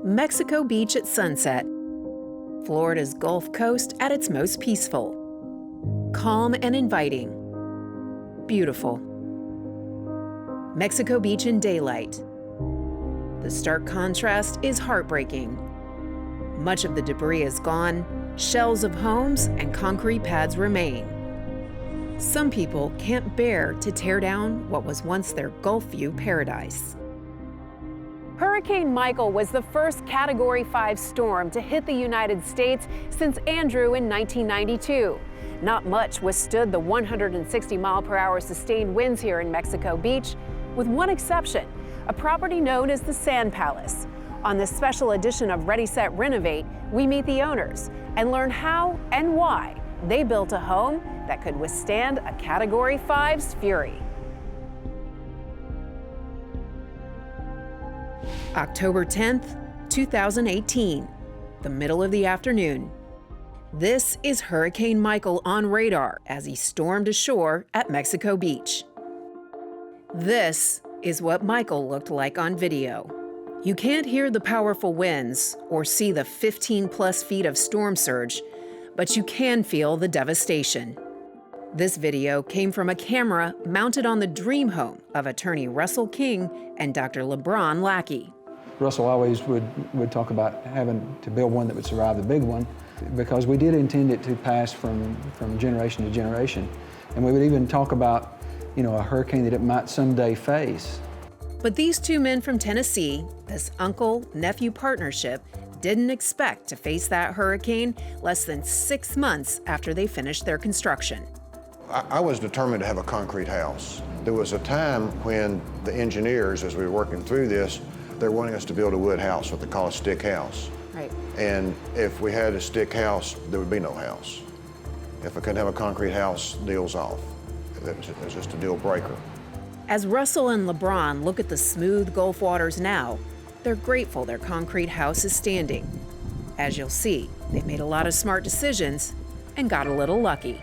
Mexico Beach at sunset. Florida's Gulf Coast at its most peaceful. Calm and inviting. Beautiful. Mexico Beach in daylight. The stark contrast is heartbreaking. Much of the debris is gone, shells of homes and concrete pads remain. Some people can't bear to tear down what was once their Gulf View paradise. Hurricane Michael was the first Category 5 storm to hit the United States since Andrew in 1992. Not much withstood the 160-mile-per-hour sustained winds here in Mexico Beach, with one exception, a property known as the Sand Palace. On this special edition of Ready, Set, Renovate, we meet the owners and learn how and why they built a home that could withstand a Category 5's fury. October 10th, 2018, the middle of the afternoon. This is Hurricane Michael on radar as he stormed ashore at Mexico Beach. This is what Michael looked like on video. You can't hear the powerful winds or see the 15-plus feet of storm surge, but you can feel the devastation. This video came from a camera mounted on the dream home of attorney Russell King and Dr. LeBron Lackey. Russell always would talk about having to build one that would survive the big one, because we did intend it to pass from generation to generation. And we would even talk about, a hurricane that it might someday face. But these two men from Tennessee, this uncle-nephew partnership, didn't expect to face that hurricane less than 6 months after they finished their construction. I was determined to have a concrete house. There was a time when the engineers, as we were working through this, they're wanting us to build a wood house, what they call a stick house. Right. And if we had a stick house, there would be no house. If I couldn't have a concrete house, deal's off. It was just a deal breaker. As Russell and LeBron look at the smooth Gulf waters now, they're grateful their concrete house is standing. As you'll see, they made a lot of smart decisions and got a little lucky.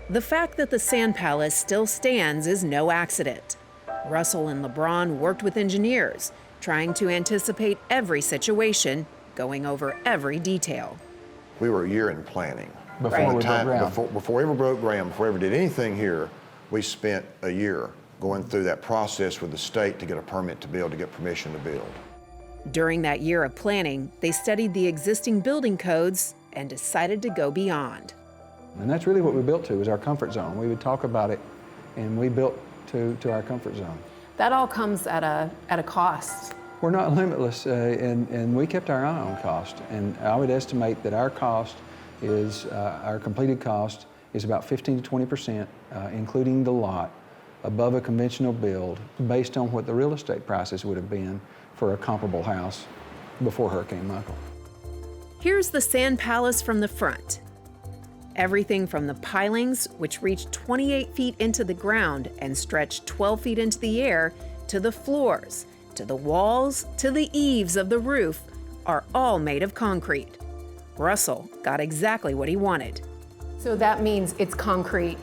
The fact that the Sand Palace still stands is no accident. Russell and LeBron worked with engineers, trying to anticipate every situation, going over every detail. We were a year in planning. Before we broke ground. Before we ever broke ground, before we ever did anything here, we spent a year going through that process with the state to get a permit to build, to get permission to build. During that year of planning, they studied the existing building codes and decided to go beyond. And that's really what we built to, was our comfort zone. We would talk about it, and we built to our comfort zone. That all comes at a cost. We're not limitless, and we kept our eye on cost. And I would estimate that our cost is, our completed cost is about 15 to 20%, including the lot, above a conventional build, based on what the real estate prices would have been for a comparable house before Hurricane Michael. Here's the Sand Palace from the front. Everything from the pilings, which reach 28 feet into the ground and stretch 12 feet into the air, to the floors, to the walls, to the eaves of the roof, are all made of concrete. Russell got exactly what he wanted. So that means it's concrete.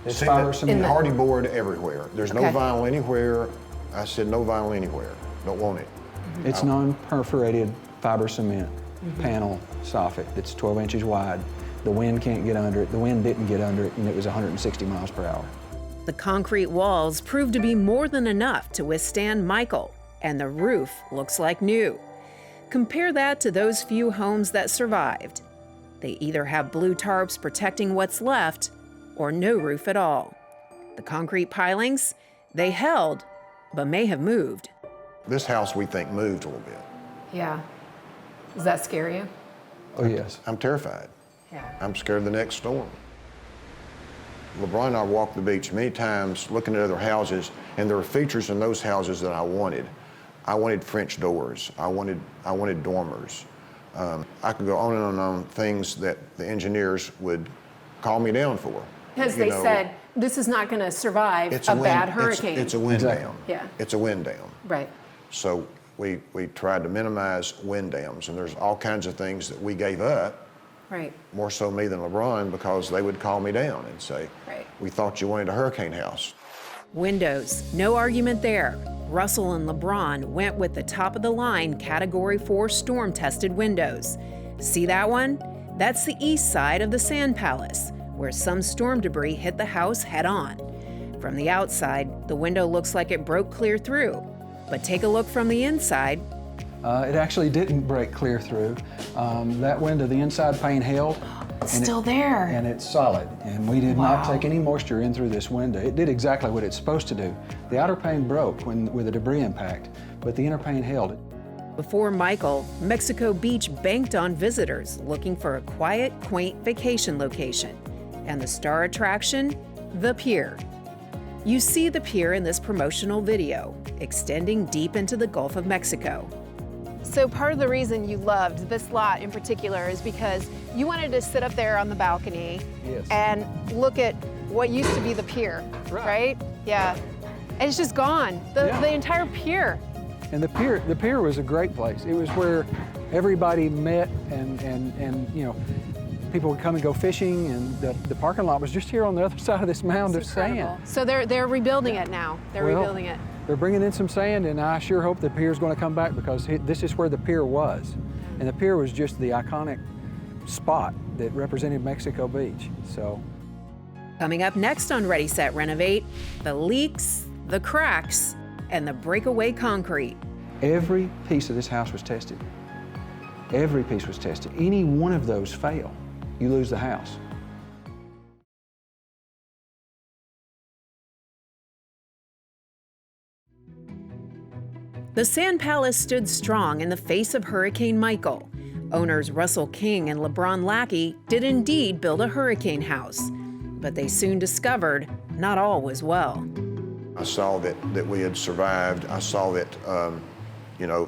It's fiber cement. Hardy board everywhere. There's no Okay. vinyl anywhere. I said no vinyl anywhere. Don't want it. It's non-perforated fiber cement panel soffit that's 12 inches wide. The wind can't get under it. The wind didn't get under it, and it was 160 miles per hour. The concrete walls proved to be more than enough to withstand Michael, and the roof looks like new. Compare that to those few homes that survived. They either have blue tarps protecting what's left, or no roof at all. The concrete pilings, they held, but may have moved. This house, we think, moved a little bit. Yeah. Does that scare you? Oh, yes. I'm terrified. Yeah. I'm scared of the next storm. LeBron and I walked the beach many times looking at other houses, and there were features in those houses that I wanted. I wanted French doors. I wanted dormers. I could go on and on things that the engineers would call me down for. Because they said, this is not going to survive a bad hurricane. It's a wind down. Yeah. It's a wind down. Right. So we tried to minimize wind downs, and there's all kinds of things that we gave up. Right. More so me than LeBron, because they would call me down and say, Right. we thought you wanted a hurricane house. Windows, no argument there. Russell and LeBron went with the top-of-the-line Category 4 storm-tested windows. See that one? That's the east side of the Sand Palace, where some storm debris hit the house head-on. From the outside, the window looks like it broke clear through. But take a look from the inside. It actually didn't break clear through. That window, the inside pane held. It's still there. And it's solid. And we did not take any moisture in through this window. It did exactly what it's supposed to do. The outer pane broke with a debris impact, but the inner pane held. Before Michael, Mexico Beach banked on visitors looking for a quiet, quaint vacation location. And the star attraction? The Pier. You see the pier in this promotional video, extending deep into the Gulf of Mexico. So part of the reason you loved this lot in particular is because you wanted to sit up there on the balcony and look at what used to be the pier, right? Yeah. And it's just gone. The entire pier. And the pier was a great place. It was where everybody met and you know, people would come and go fishing, and the parking lot was just here on the other side of this mound of sand. So they're rebuilding it now. They're rebuilding it. They're bringing in some sand, and I sure hope the pier's going to come back, because this is where the pier was. And the pier was just the iconic spot that represented Mexico Beach. So, coming up next on Ready, Set, Renovate, the leaks, the cracks, and the breakaway concrete. Every piece of this house was tested. Every piece was tested. Any one of those fail, you lose the house. The Sand Palace stood strong in the face of Hurricane Michael. Owners Russell King and LeBron Lackey did indeed build a hurricane house, but they soon discovered not all was well. I saw that we had survived. I saw that, you know,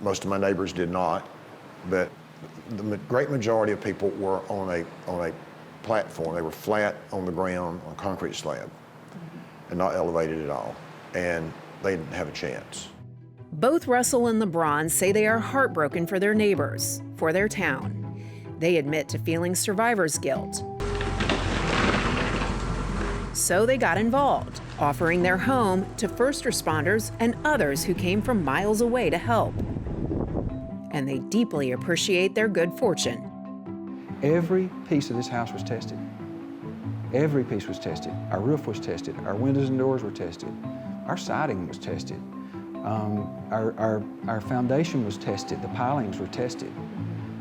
most of my neighbors did not, but the great majority of people were on a platform. They were flat on the ground on a concrete slab and not elevated at all, and they didn't have a chance. Both Russell and LeBron say they are heartbroken for their neighbors, for their town. They admit to feeling survivor's guilt. So they got involved, offering their home to first responders and others who came from miles away to help. And they deeply appreciate their good fortune. Every piece of this house was tested. Every piece was tested. Our roof was tested. Our windows and doors were tested. Our siding was tested. Our foundation was tested. The pilings were tested.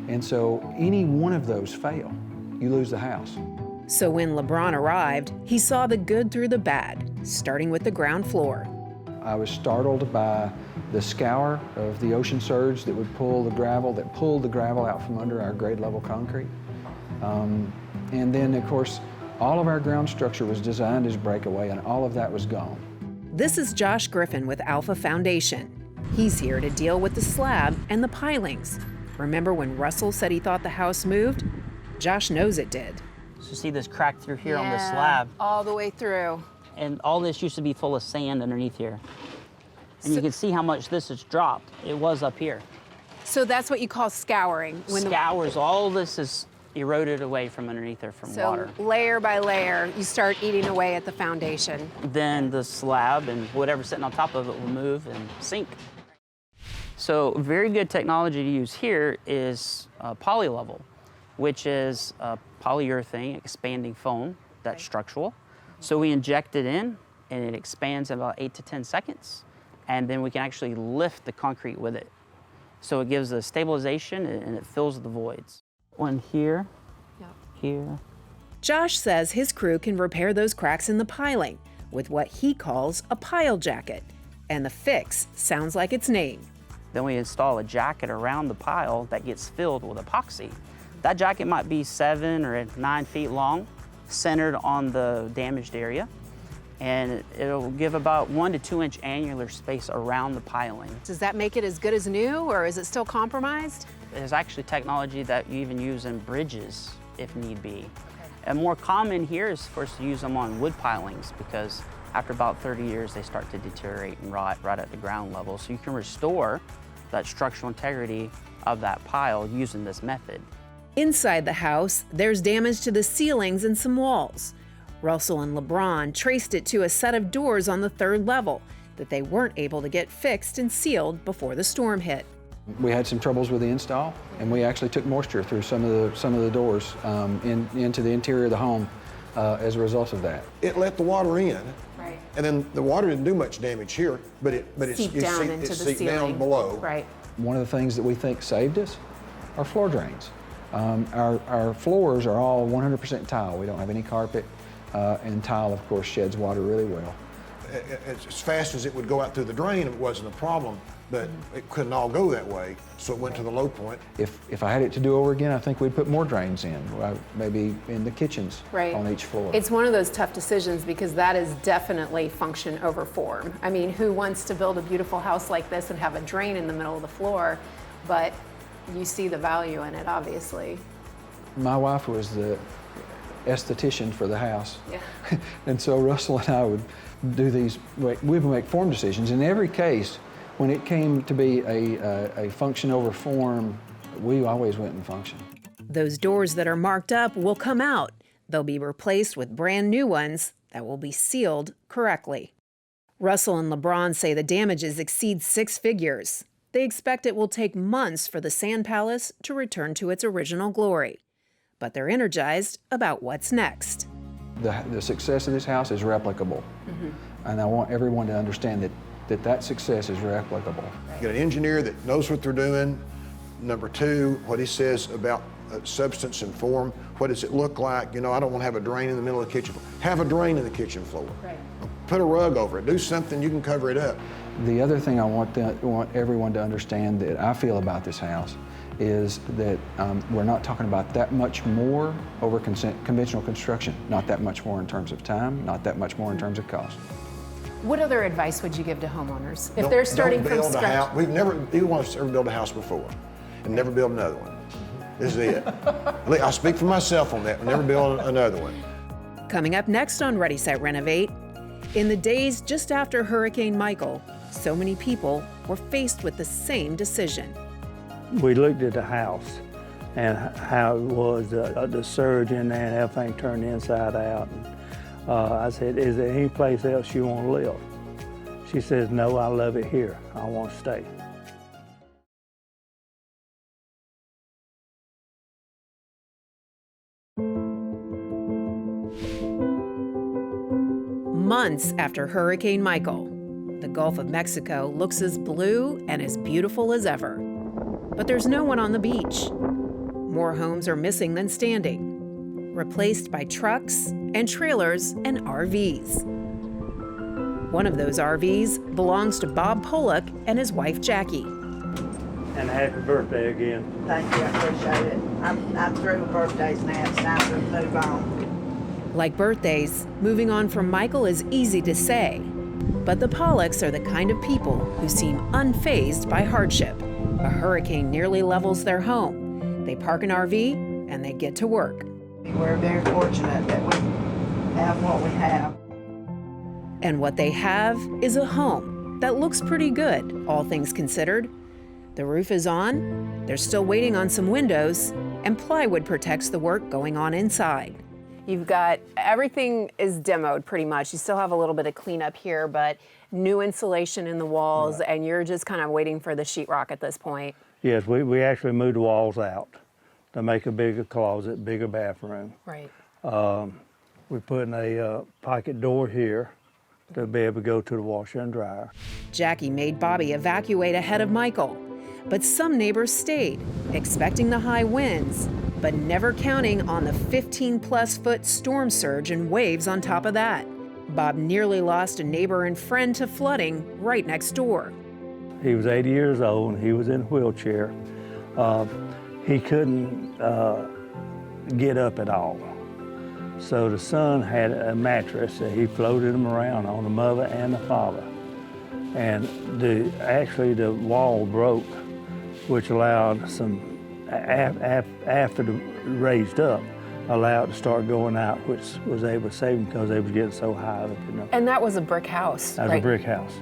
And so any one of those fail, you lose the house. So when LeBron arrived, he saw the good through the bad, starting with the ground floor. I was startled by the scour of the ocean surge that would pull the gravel, that pulled the gravel out from under our grade level concrete. And then, of course, all of our ground structure was designed as breakaway, and all of that was gone. This is Josh Griffin with Alpha Foundation. He's here to deal with the slab and the pilings. Remember when Russell said he thought the house moved? Josh knows it did. So see this crack through here on the slab? All the way through. And all this used to be full of sand underneath here. And you can see how much this has dropped. It was up here. So that's what you call scouring. Scours, all this is eroded away from underneath there from water. So layer by layer, you start eating away at the foundation. Then the slab and whatever's sitting on top of it will move and sink. So very good technology to use here is polylevel, which is a polyurethane expanding foam that's structural. So we inject it in and it expands in about 8 to 10 seconds. And then we can actually lift the concrete with it. So it gives a stabilization and it fills the voids. One here, here. Josh says his crew can repair those cracks in the piling with what he calls a pile jacket. And the fix sounds like its name. Then we install a jacket around the pile that gets filled with epoxy. That jacket might be 7 or 9 feet long, centered on the damaged area. And it'll give about 1 to 2 inch annular space around the piling. Does that make it as good as new, or is it still compromised? There's actually technology that you even use in bridges if need be. And more common here is for us to use them on wood pilings, because after about 30 years, they start to deteriorate and rot right at the ground level. So you can restore that structural integrity of that pile using this method. Inside the house, there's damage to the ceilings and some walls. Russell and LeBron traced it to a set of doors on the 3rd level that they weren't able to get fixed and sealed before the storm hit. We had some troubles with the install, and we actually took moisture through some of the doors into the interior of the home as a result of that. It let the water in, Right. and then the water didn't do much damage here, but it Seeped down into the seeped ceiling. down below. Right. One of the things that we think saved us are floor drains. Our floors are all 100% tile. We don't have any carpet, and tile, of course, sheds water really well. As fast as it would go out through the drain, it wasn't a problem, but it couldn't all go that way, so it went to the low point. If I had it to do over again, I think we'd put more drains in, maybe in the kitchens on each floor. It's one of those tough decisions because that is definitely function over form. I mean, who wants to build a beautiful house like this and have a drain in the middle of the floor? But you see the value in it, obviously. My wife was the esthetician for the house. Yeah. And so Russell and I would do these, we would make form decisions. In every case, when it came to be a function over form, we always went in function. Those doors that are marked up will come out. They'll be replaced with brand new ones that will be sealed correctly. Russell and LeBron say the damages exceed 6 figures. They expect it will take months for the Sand Palace to return to its original glory. But they're energized about what's next. The success of this house is replicable. And I want everyone to understand that success is replicable. Get an engineer that knows what they're doing. Number two, what he says about substance and form. What does it look like? You know, I don't want to have a drain in the middle of the kitchen floor. Have a drain in the kitchen floor. Right. Put a rug over it. Do something you can cover it up. The other thing I want everyone to understand that I feel about this house is that we're not talking about that much more over conventional construction. Not that much more in terms of time, not that much more in terms of cost. What other advice would you give to homeowners if they're starting from Don't build a scratch? house. Neither one of us ever built a house before, and never build another one. This is it. I speak for myself on that. Never build another one. Coming up next on Ready, Set, Renovate, in the days just after Hurricane Michael, so many people were faced with the same decision. We looked at the house and how it was, the surge in there and everything turned inside out. And, I said, is there any place else you want to live? She says, no, I love it here. I want to stay. Months after Hurricane Michael, the Gulf of Mexico looks as blue and as beautiful as ever. But there's no one on the beach. More homes are missing than standing, replaced by trucks and trailers and RVs. One of those RVs belongs to Bob Pollock and his wife Jackie. And happy birthday again. Thank you, I appreciate it. I'm through with birthdays now. It's time to move on. Like birthdays, moving on from Michael is easy to say, but the Pollocks are the kind of people who seem unfazed by hardship. A hurricane nearly levels their home. They park an RV and they get to work. We're very fortunate that we have what we have. And what they have is a home that looks pretty good, all things considered. The roof is on, they're still waiting on some windows, and plywood protects the work going on inside. You've got, everything is demoed pretty much. You still have a little bit of cleanup here, but new insulation in the walls, and you're just kind of waiting for the sheetrock at this point. Yes, we actually moved the walls out to make a bigger closet, bigger bathroom. Right. We're putting a pocket door here to be able to go to the washer and dryer. Jackie made Bobby evacuate ahead of Michael, but some neighbors stayed, expecting the high winds, but never counting on the 15-plus foot storm surge and waves on top of that. Bob nearly lost a neighbor and friend to flooding right next door. He was 80 years old and he was in a wheelchair. He couldn't get up at all. So the son had a mattress that he floated him around on, the mother and the father. And actually the wall broke, which allowed some, after the raised up, allowed to start going out, which was able to save them because they was getting so high up. You know. And that was a brick house, That was right? a brick house.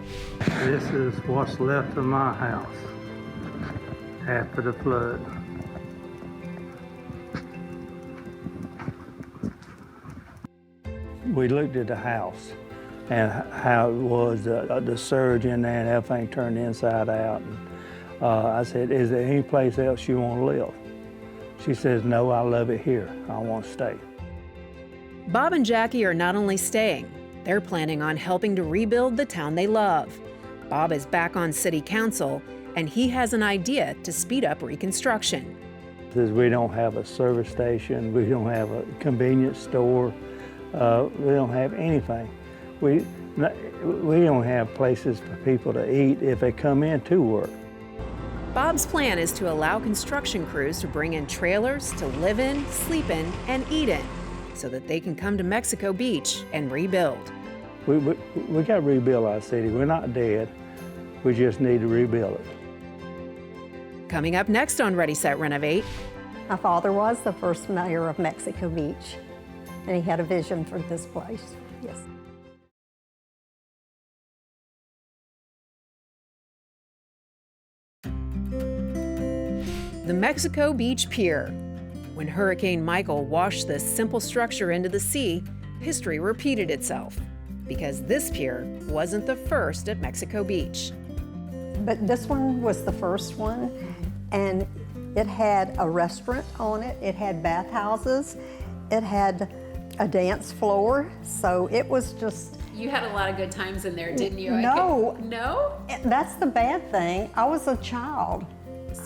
This is what's left of my house after the flood. We looked at the house and how it was the surge in there and everything turned inside out. And, I said, is there any place else you want to live? She says, no, I love it here. I want to stay. Bob and Jackie are not only staying, they're planning on helping to rebuild the town they love. Bob is back on city council, and he has an idea to speed up reconstruction. Says we don't have a service station, we don't have a convenience store, we don't have anything. We don't have places for people to eat if they come in to work. Bob's plan is to allow construction crews to bring in trailers to live in, sleep in, and eat in, so that they can come to Mexico Beach and rebuild. We got to rebuild our city. We're not dead. We just need to rebuild it. Coming up next on Ready, Set, Renovate. My father was the first mayor of Mexico Beach, and he had a vision for this place. Yes. The Mexico Beach Pier. When Hurricane Michael washed this simple structure into the sea, history repeated itself, because this pier wasn't the first at Mexico Beach. But this one was the first one, and it had a restaurant on it, it had bathhouses, it had a dance floor, so it was just... You had a lot of good times in there, didn't you? No. No? That's the bad thing. I was a child.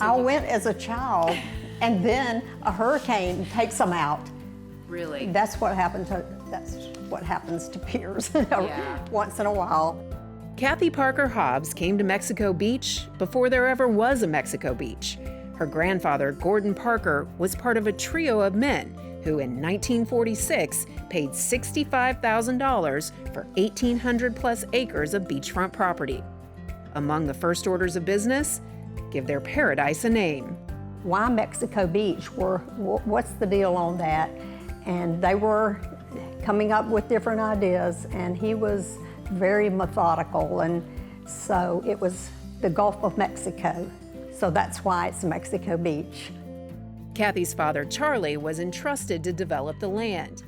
I went as a child, and then a hurricane takes them out. Really? That's what happens to piers once in a while. Kathy Parker Hobbs came to Mexico Beach before there ever was a Mexico Beach. Her grandfather, Gordon Parker, was part of a trio of men who in 1946 paid $65,000 for 1,800 plus acres of beachfront property. Among the first orders of business, give their paradise a name. Why Mexico Beach? What's the deal on that? And they were coming up with different ideas, and he was very methodical, and so it was the Gulf of Mexico. So that's why it's Mexico Beach. Kathy's father, Charlie, was entrusted to develop the land.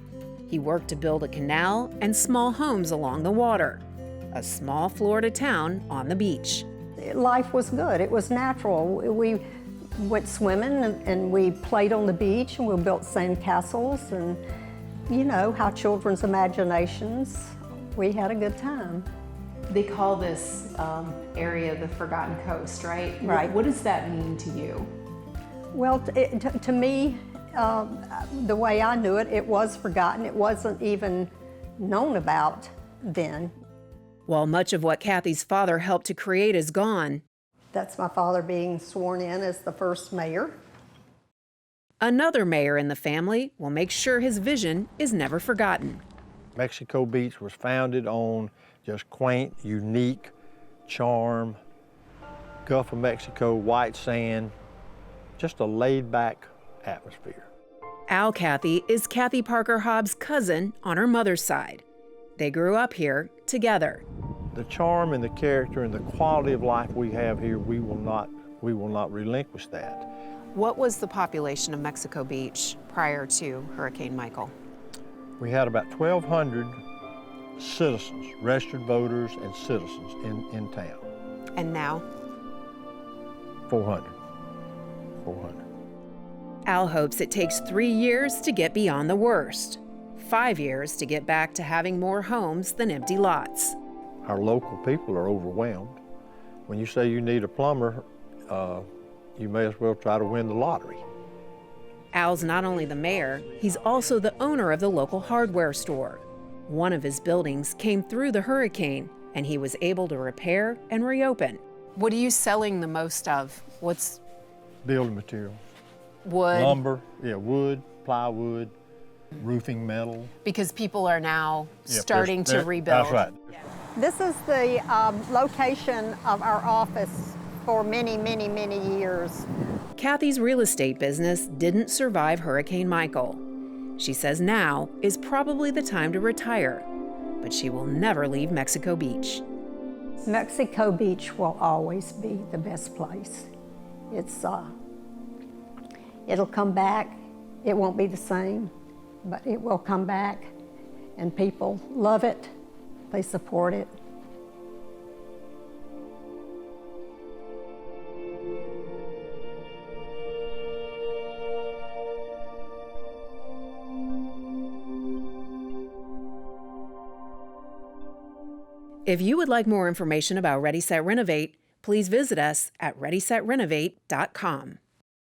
He worked to build a canal and small homes along the water, a small Florida town on the beach. Life was good. It was natural. We went swimming and we played on the beach, and we built sand castles, and you know how children's imaginations. We had a good time. They call this area the Forgotten Coast, right? Right. What does that mean to you? Well, to me, the way I knew it, it was forgotten. It wasn't even known about then. While much of what Kathy's father helped to create is gone, that's my father being sworn in as the first mayor. Another mayor in the family will make sure his vision is never forgotten. Mexico Beach was founded on just quaint, unique charm, Gulf of Mexico, white sand, just a laid-back atmosphere. Al Kathy is Kathy Parker Hobbs' cousin on her mother's side. They grew up here together. The charm and the character and the quality of life we have here, we will not relinquish that. What was the population of Mexico Beach prior to Hurricane Michael? We had about 1,200 citizens, registered voters and citizens in town. And now? 400. Al hopes it takes 3 years to get beyond the worst, 5 years to get back to having more homes than empty lots. Our local people are overwhelmed. When you say you need a plumber, you may as well try to win the lottery. Al's not only the mayor, he's also the owner of the local hardware store. One of his buildings came through the hurricane, and he was able to repair and reopen. What are you selling the most of? What's building material? Wood? Lumber, wood, plywood, roofing metal. Because people are now starting to rebuild. That's right. This is the location of our office for many, many, many years. Kathy's real estate business didn't survive Hurricane Michael. She says now is probably the time to retire, but she will never leave Mexico Beach. Mexico Beach will always be the best place. It'll come back. It won't be the same, but it will come back, and people love it, They support it. If you would like more information about Ready, Set, Renovate, please visit us at ReadySetRenovate.com.